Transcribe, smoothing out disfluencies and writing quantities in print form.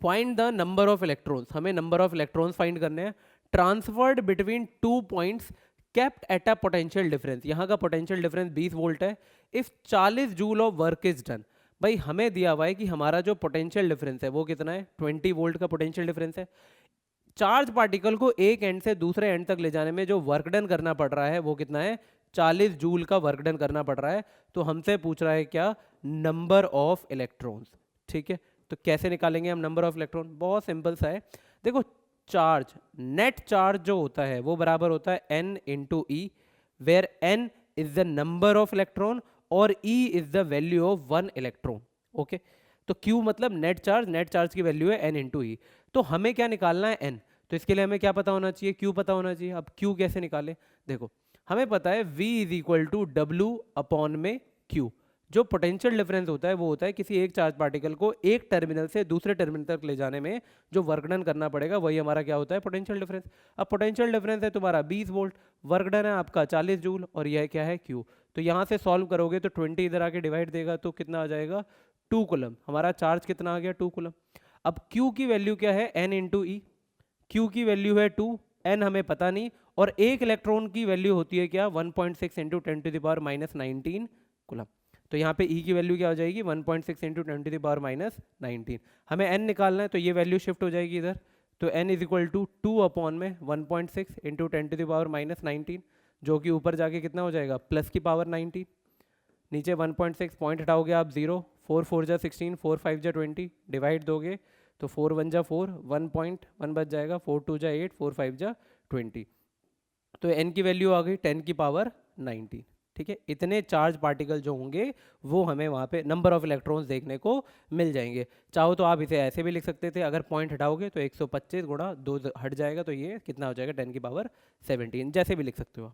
Find the number of electrons, हमें number of electrons find करने हैं transferred between two points kept at a potential difference. यहाँ का potential difference 20 volt है। If 40 joule of work is done, भाई हमें दिया हुआ है कि हमारा जो पोटेंशियल डिफरेंस है वो कितना है, 20 वोल्ट का पोटेंशियल डिफरेंस है। चार्ज पार्टिकल को एक एंड से दूसरे एंड तक ले जाने में जो वर्क डन करना पड़ रहा है वो कितना है, 40 जूल का वर्क डन करना पड़ रहा है। तो हमसे पूछ रहा है क्या, नंबर ऑफ इलेक्ट्रॉन्स। ठीक है, तो कैसे निकालेंगे हम नंबर ऑफ इलेक्ट्रॉन, बहुत सिंपल सा है। देखो चार्ज, नेट चार्ज जो होता है वो बराबर होता है n into e, where n is the number of electron और e is the value of one electron. Okay, तो q मतलब नेट चार्ज, नेट चार्ज की वैल्यू है n इंटू ई। तो हमें क्या निकालना है, n। तो इसके लिए हमें क्या पता होना चाहिए, q पता होना चाहिए। अब q कैसे निकाले, देखो हमें पता है v is equal to W upon में q। जो पोटेंशियल डिफरेंस होता है वो होता है किसी एक चार्ज पार्टिकल को एक टर्मिनल से दूसरे टर्मिनल तक ले जाने में जो वर्क डन करना पड़ेगा वही हमारा क्या होता है, पोटेंशियल डिफरेंस। अब पोटेंशियल डिफरेंस है तुम्हारा 20 वोल्ट, वर्क डन है आपका 40 जूल, और यह क्या है, q। तो यहाँ से सॉल्व करोगे तो 20 इधर आके डिवाइड देगा तो कितना आ जाएगा, 2 कूलम। हमारा चार्ज कितना आ गया, 2 कूलम। अब q की वैल्यू क्या है, n इंटू ई। q की वैल्यू है 2, n हमें पता नहीं, और एक इलेक्ट्रॉन की वैल्यू होती है क्या, 1.6 इंटू 10⁻⁻19 कूलम। तो यहाँ पे E की वैल्यू क्या हो जाएगी, 1.6 इंटू 10⁻⁻19। हमें n निकालना है तो ये वैल्यू शिफ्ट हो जाएगी इधर। तो n is equal to 2 upon में 1.6 इंटू 10⁻⁻19, जो कि ऊपर जाके कितना हो जाएगा, प्लस की पावर 19। नीचे 1.6 पॉइंट हटाओगे आप 0, 4 4 जा 16, 4 5 जा 20, डिवाइड दोगे तो 4 1 जा 4, 1.1 बच जाएगा, 4 2 जा 8, 4 5 जा 20। तो n की वैल्यू आ गई 10 की पावर 19। ठीक है, इतने चार्ज पार्टिकल जो होंगे वो हमें वहाँ पे नंबर ऑफ इलेक्ट्रॉन्स देखने को मिल जाएंगे। चाहो तो आप इसे ऐसे भी लिख सकते थे, अगर पॉइंट हटाओगे तो 125 गुणा 2 हट जाएगा, तो ये कितना हो जाएगा, 10 की पावर 17, जैसे भी लिख सकते हो आप।